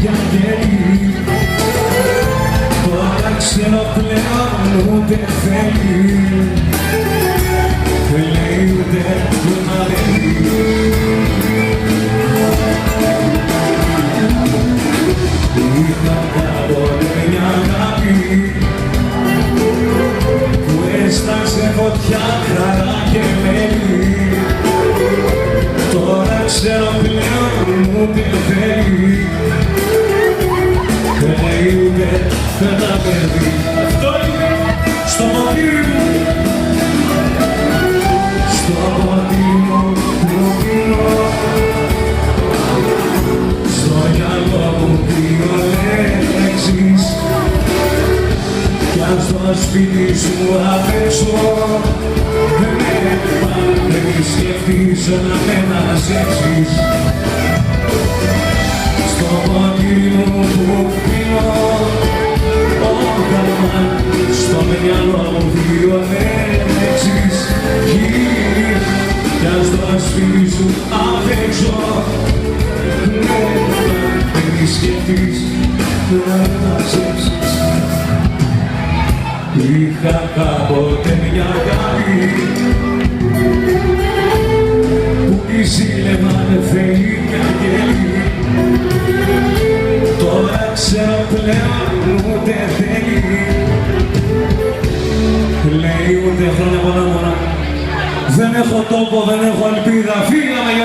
κι αγγέλη. Τώρα ξέρω πλέον ούτε θέλει, λέει ούτε που να λέει. Είχα κάποτε μια αγάπη που έστασε φωτιά, χαρά και μέλη. Τώρα ξέρω πλέον ούτε θέλει, λέει ούτε ένα παιδί. Αυτό είναι στο ποτήρι μου, στο ποτήρι μου που πίνω, στο μυαλό μου δύο λέξεις. Κι αν στο σπίτι σου απ' έξω δεν μη σκεφτείς να με μαζέψεις. Στο ποτήρι μου που πίνω, στο μυαλό μου δύο λέξεις. Κι αν στο σπίτι σου απ' έξω δεν μη σκεφτείς να με μαζέψεις. Είχα κάποτε μια αγάπη που τη ζήλευαν θεοί και αγγέλοι. Τώρα ξέρω πλέον ούτε θέλει, λέει ούτε χρόνια πολλά μόνα. Δεν έχω τόπο, δεν έχω ελπίδα, φύγαμε.